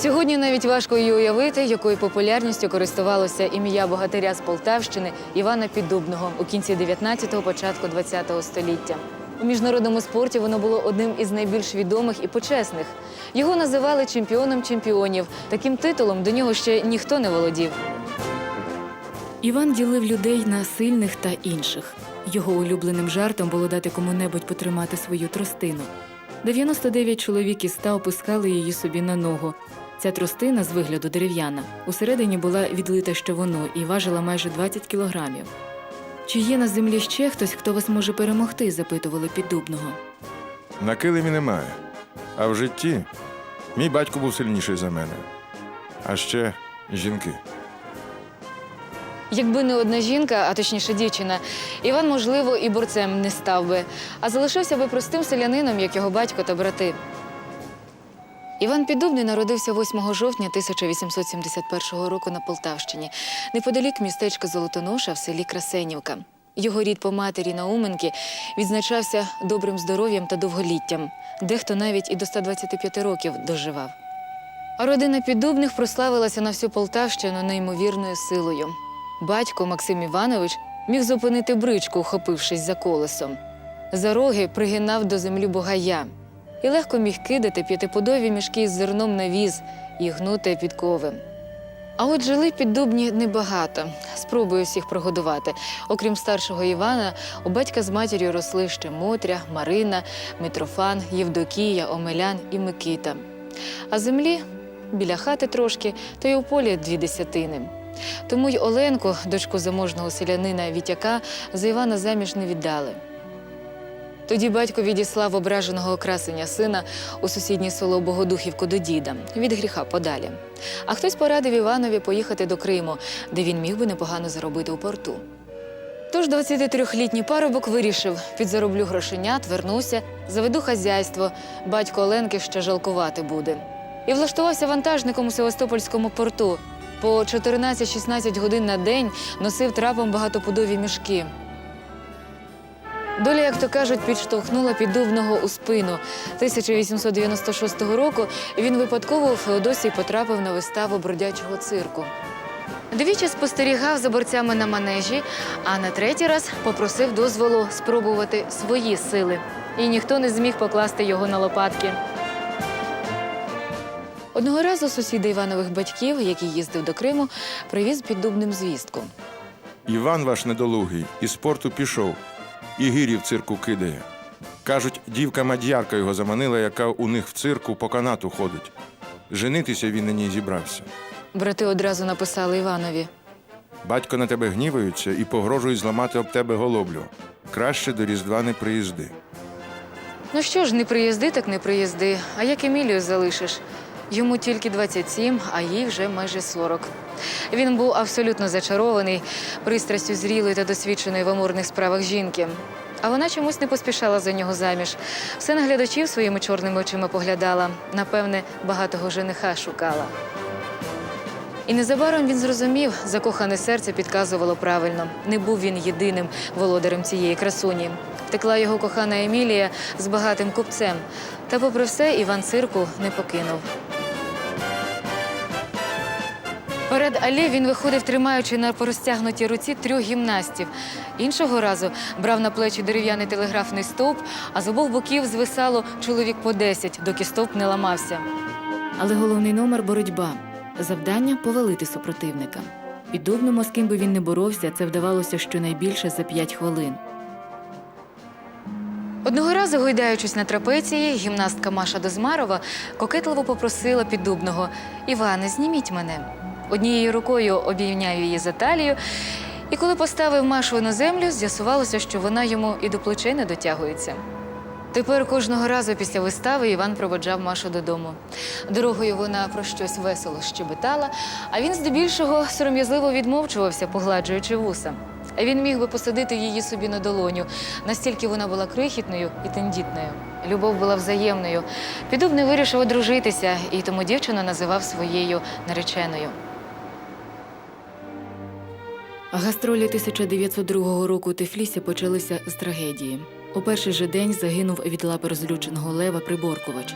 Сьогодні навіть важко й уявити, якою популярністю користувалося ім'я богатиря з Полтавщини Івана Піддубного у кінці 19-го, початку 20-го століття. У міжнародному спорті воно було одним із найбільш відомих і почесних. Його називали чемпіоном чемпіонів. Таким титулом до нього ще ніхто не володів. Іван ділив людей на сильних та інших. Його улюбленим жартом було дати кому-небудь потримати свою тростину. 99 чоловік із 100 опускали її собі на ногу. Ця тростина, з вигляду дерев'яна, усередині була відлита щавуно і важила майже 20 кілограмів. «Чи є на землі ще хтось, хто вас може перемогти?» – запитували Піддубного. На килимі немає. А в житті мій батько був сильніший за мене. А ще жінки. Якби не одна жінка, а точніше дівчина, Іван, можливо, і борцем не став би, а залишився би простим селянином, як його батько та брати. Іван Піддубний народився 8 жовтня 1871 року на Полтавщині, неподалік містечка Золотоноша в селі Красенівка. Його рід по матері Науменки відзначався добрим здоров'ям та довголіттям. Дехто навіть і до 125 років доживав. А родина Піддубних прославилася на всю Полтавщину неймовірною силою. Батько Максим Іванович міг зупинити бричку, ухопившись за колесом. За роги пригинав до землі бугая і легко міг кидати п'ятипудові мішки з зерном на віз і гнути підкови. А от жили Піддубні небагато. Спробую всіх прогодувати. Окрім старшого Івана, у батька з матір'ю росли ще Мотря, Марина, Митрофан, Євдокія, Омелян і Микита. А землі біля хати трошки, то й у полі 2 десятини. Тому й Оленку, дочку заможного селянина Вітяка, за Івана заміж не віддали. Тоді батько відіслав ображеного красеня сина у сусіднє село Богодухівку до діда, від гріха подалі. А хтось порадив Іванові поїхати до Криму, де він міг би непогано заробити у порту. Тож 23-літній парубок вирішив: підзароблю грошенят, вернуся, заведу хазяйство, батько Оленки ще жалкувати буде. І влаштувався вантажником у Севастопольському порту. По 14-16 годин на день носив трапом багатопудові мішки. Доля, як то кажуть, підштовхнула Піддубного у спину. 1896 року він випадково у Феодосії потрапив на виставу бродячого цирку. Двічі спостерігав за борцями на манежі, а на 3-й раз попросив дозволу спробувати свої сили. І ніхто не зміг покласти його на лопатки. Одного разу сусіда Іванових батьків, який їздив до Криму, привіз Піддубним звістку. Іван ваш недолугий із спорту пішов і гирі в цирку кидає. Кажуть, дівка-мад'ярка його заманила, яка у них в цирку по канату ходить. Женитися він на ній зібрався. Брати одразу написали Іванові. Батько на тебе гніваються і погрожують зламати об тебе голоблю. Краще до Різдва не приїзди. Ну що ж, не приїзди, так не приїзди. А як Емілію залишиш? Йому тільки 27, а їй вже майже 40. Він був абсолютно зачарований пристрастю зрілої та досвідченої в амурних справах жінки. А вона чомусь не поспішала за нього заміж. Все на глядачів своїми чорними очима поглядала. Напевне, багатого жениха шукала. І незабаром він зрозумів, закохане серце підказувало правильно. Не був він єдиним володарем цієї красуні. Втекла його кохана Емілія з багатим купцем. Та попри все Іван цирку не покинув. Перед Алі він виходив, тримаючи на порозтягнутій руці 3 гімнастів. Іншого разу брав на плечі дерев'яний телеграфний стовп, а з обох боків звисало чоловік по 10, доки стовп не ламався. Але головний номер – боротьба. Завдання – повалити супротивника. Піддубному, з ким би він не боровся, це вдавалося щонайбільше за 5 хвилин. Одного разу, гойдаючись на трапеції, гімнастка Маша Дозмарова кокетливо попросила Піддубного: «Іване, зніміть мене». Однією рукою обійняв її за талію, і коли поставив Машу на землю, з'ясувалося, що вона йому і до плечей не дотягується. Тепер кожного разу після вистави Іван проводжав Машу додому. Дорогою вона про щось весело щебетала, а він здебільшого сором'язливо відмовчувався, погладжуючи вуса. Він міг би посадити її собі на долоню, настільки вона була крихітною і тендітною. Любов була взаємною. Піддубний вирішив одружитися, і тому дівчину називав своєю нареченою. Гастролі 1902 року у Тифлісі почалися з трагедії. У перший же день загинув від лапи розлюченого лева Приборкувач.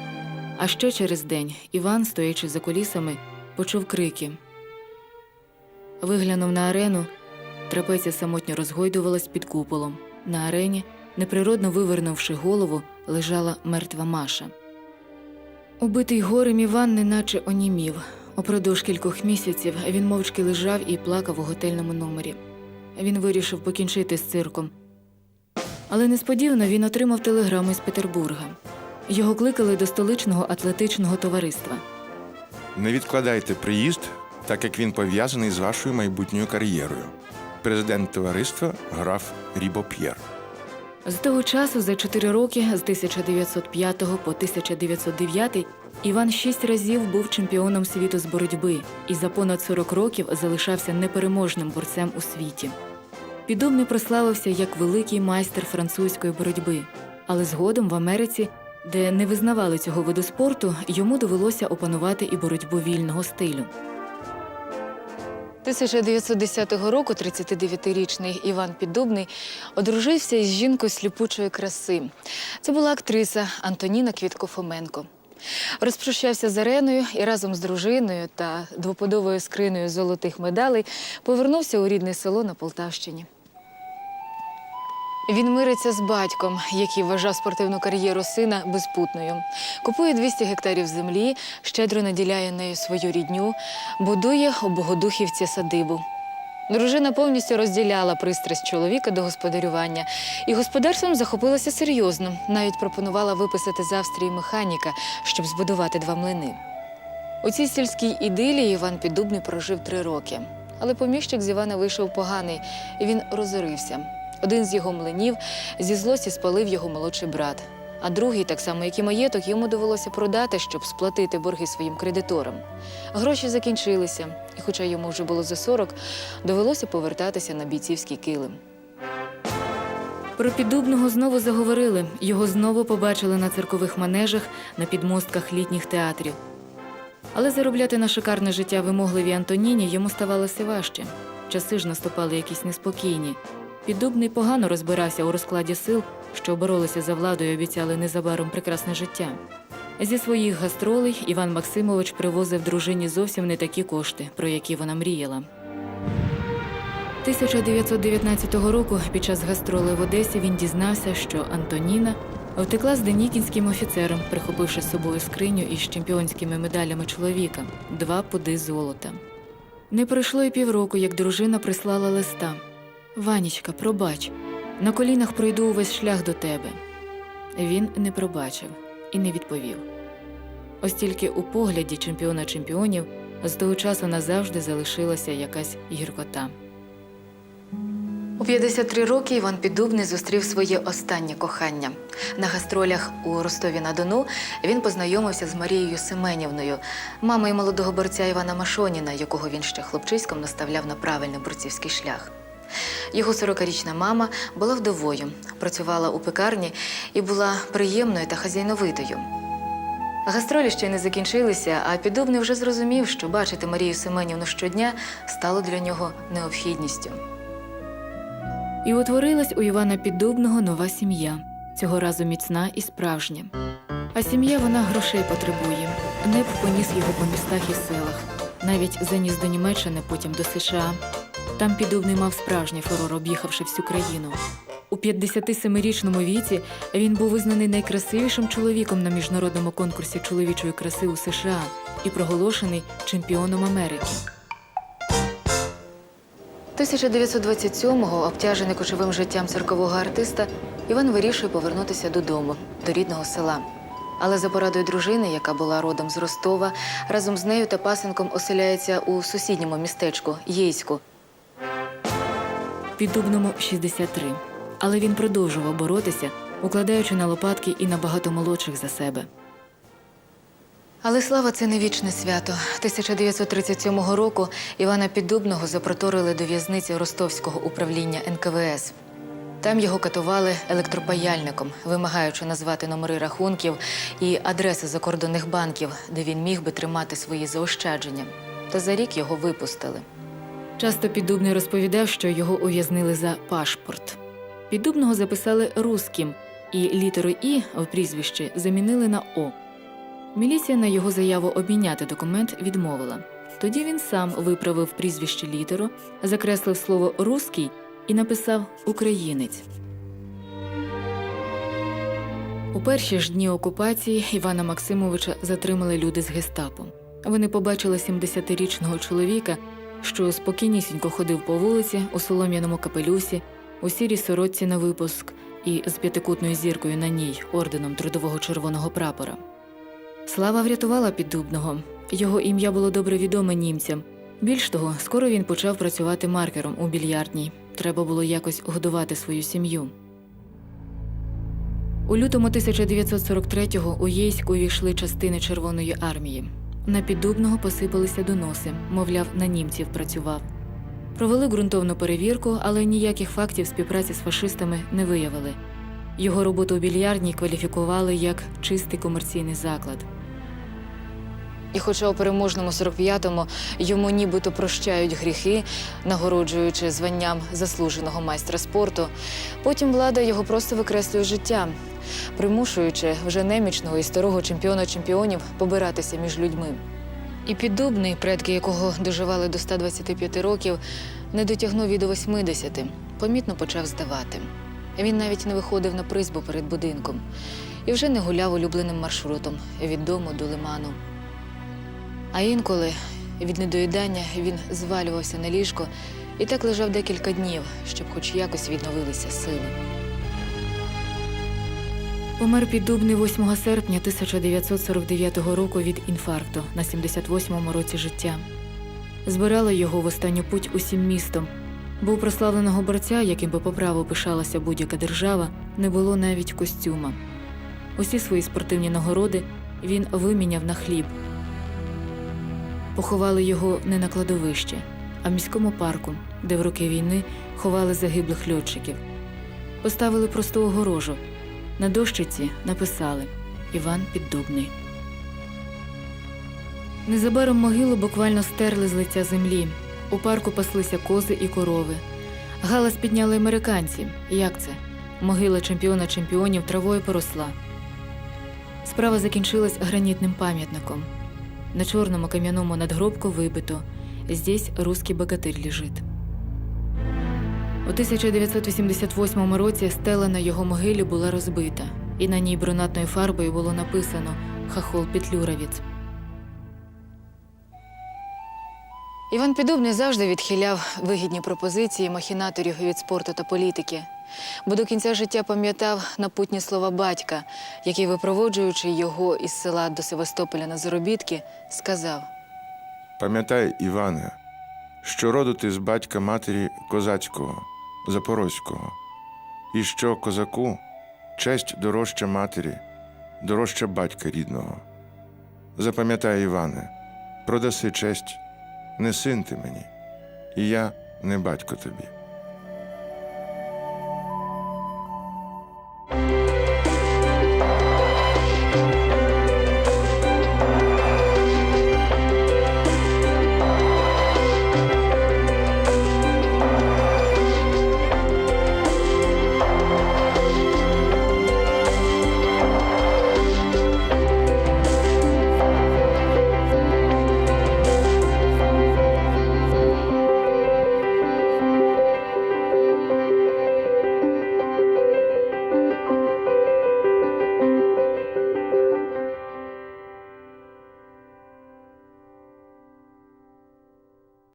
А ще через день Іван, стоячи за кулісами, почув крики. Виглянув на арену, трапеція самотньо розгойдувалась під куполом. На арені, неприродно вивернувши голову, лежала мертва Маша. Убитий горем Іван неначе онімів. Упродовж кількох місяців він мовчки лежав і плакав у готельному номері. Він вирішив покінчити з цирком. Але несподівано він отримав телеграму із Петербурга. Його кликали до столичного атлетичного товариства. Не відкладайте приїзд, так як він пов'язаний з вашою майбутньою кар'єрою. Президент товариства граф Рібоп'єр. З того часу, за 4 роки, з 1905 по 1909, Іван 6 разів був чемпіоном світу з боротьби і за понад 40 років залишався непереможним борцем у світі. Піддубний прославився як великий майстер французької боротьби, але згодом в Америці, де не визнавали цього виду спорту, йому довелося опанувати і боротьбу вільного стилю. 1910 року 39-річний Іван Піддубний одружився із жінкою сліпучої краси. Це була актриса Антоніна Квітко-Фоменко. Розпрощався з Ареною і разом з дружиною та двоподовою скринею золотих медалей повернувся у рідне село на Полтавщині. Він мириться з батьком, який вважав спортивну кар'єру сина безпутною. Купує 200 гектарів землі, щедро наділяє нею свою рідню, будує у Богодухівці садибу. Дружина повністю розділяла пристрасть чоловіка до господарювання і господарством захопилася серйозно. Навіть пропонувала виписати з Австрії механіка, щоб збудувати 2 млини. У цій сільській ідилії Іван Піддубний прожив 3 роки. Але поміщик з Івана вийшов поганий, і він розорився. Один з його млинів зі злості спалив його молодший брат. А другий, так само як і маєток, йому довелося продати, щоб сплатити борги своїм кредиторам. Гроші закінчилися, і хоча йому вже було за 40, довелося повертатися на бійцівський килим. Про Піддубного знову заговорили, його знову побачили на циркових манежах, на підмостках літніх театрів. Але заробляти на шикарне життя вимогливій Антоніні йому ставалося важче. Часи ж наступали якісь неспокійні. Піддубний погано розбирався у розкладі сил, що боролися за владу і обіцяли незабаром прекрасне життя. Зі своїх гастролей Іван Максимович привозив дружині зовсім не такі кошти, про які вона мріяла. 1919 року під час гастролей в Одесі він дізнався, що Антоніна втекла з денікінським офіцером, прихопивши з собою скриню із чемпіонськими медалями чоловіка – 2 пуди золота. Не пройшло й півроку, як дружина прислала листа. «Ванечка, пробач, на колінах пройду увесь шлях до тебе». Він не пробачив і не відповів. Ось тільки у погляді чемпіона чемпіонів з того часу назавжди залишилася якась гіркота. У 53 роки Іван Піддубний зустрів своє останнє кохання. На гастролях у Ростові-на-Дону він познайомився з Марією Семенівною, мамою молодого борця Івана Машоніна, якого він ще хлопчиськом наставляв на правильний борцівський шлях. Його 40-річна мама була вдовою, працювала у пекарні і була приємною та хазяйновитою. Гастролі ще й не закінчилися, а Піддубний вже зрозумів, що бачити Марію Семенівну щодня стало для нього необхідністю. І утворилась у Івана Піддубного нова сім'я, цього разу міцна і справжня. А сім'я вона грошей потребує. Неп поніс його по містах і селах, навіть заніс до Німеччини, потім до США. Там Піддубний мав справжній фурор, об'їхавши всю країну. У 57-річному віці він був визнаний найкрасивішим чоловіком на міжнародному конкурсі чоловічої краси у США і проголошений чемпіоном Америки. 1927-го, обтяжений кочовим життям циркового артиста, Іван вирішує повернутися додому, до рідного села. Але за порадою дружини, яка була родом з Ростова, разом з нею та пасенком оселяється у сусідньому містечку – Єйську. Піддубному 63. Але він продовжував боротися, укладаючи на лопатки і набагато молодших за себе. Але слава – це не вічне свято. 1937 року Івана Піддубного запроторили до в'язниці Ростовського управління НКВС. Там його катували електропаяльником, вимагаючи назвати номери рахунків і адреси закордонних банків, де він міг би тримати свої заощадження. Та за рік його випустили. Часто Піддубний розповідав, що його ув'язнили за пашпорт. Піддубного записали «русским» і літеру «і» в прізвищі замінили на «о». Міліція на його заяву обміняти документ відмовила. Тоді він сам виправив прізвище літеру, закреслив слово «русський» і написав «українець». У перші ж дні окупації Івана Максимовича затримали люди з гестапо. Вони побачили 70-річного чоловіка, що спокійнісінько ходив по вулиці у солом'яному капелюсі, у сірій сорочці на випуск і з п'ятикутною зіркою на ній орденом Трудового червоного прапора. Слава врятувала Піддубного. Його ім'я було добре відоме німцям. Більш того, скоро він почав працювати маркером у більярдній. Треба було якось годувати свою сім'ю. У лютому 1943-го у Єйськ увійшли частини Червоної армії. На Піддубного посипалися доноси, мовляв, на німців працював. Провели ґрунтовну перевірку, але ніяких фактів співпраці з фашистами не виявили. Його роботу у більярдній кваліфікували як чистий комерційний заклад. І хоча у переможному 45-му йому нібито прощають гріхи, нагороджуючи званням заслуженого майстра спорту, потім влада його просто викреслює з життя, примушуючи вже немічного і старого чемпіона чемпіонів побиратися між людьми. І Піддубний, предки якого доживали до 125 років, не дотягнув і до 80, помітно почав здавати. Він навіть не виходив на призьбу перед будинком і вже не гуляв улюбленим маршрутом від дому до лиману. А інколи від недоїдання він звалювався на ліжко і так лежав декілька днів, щоб хоч якось відновилися сили. Помер Піддубний 8 серпня 1949 року від інфаркту на 78-му році життя. Збирали його в останню путь усім містом, бо у прославленого борця, яким би по праву пишалася будь-яка держава, не було навіть костюма. Усі свої спортивні нагороди він виміняв на хліб. Поховали його не на кладовищі, а в міському парку, де в роки війни ховали загиблих льотчиків. Поставили просту огорожу. На дощиці написали «Іван Піддубний». Незабаром могилу буквально стерли з лиця землі. У парку паслися кози і корови. Галас підняли американці. Як це? Могила чемпіона чемпіонів травою поросла. Справа закінчилась гранітним пам'ятником. На чорному кам'яному надгробку вибито «Здесь русский богатырь лежит». У 1988 році стела на його могилі була розбита, і на ній брунатною фарбою було написано «Хохол Петлюровець». Іван Піддубний завжди відхиляв вигідні пропозиції махінаторів від спорту та політики, бо до кінця життя пам'ятав напутні слова батька, який, випроводжуючи його із села до Севастополя на заробітки, сказав: «Пам'ятай, Іване, що роду ти з батька матері козацького, запорозького, і що козаку честь дорожча матері, дорожча батька рідного. Запам'ятай, Іване, продаси честь, не син ти мені, і я не батько тобі».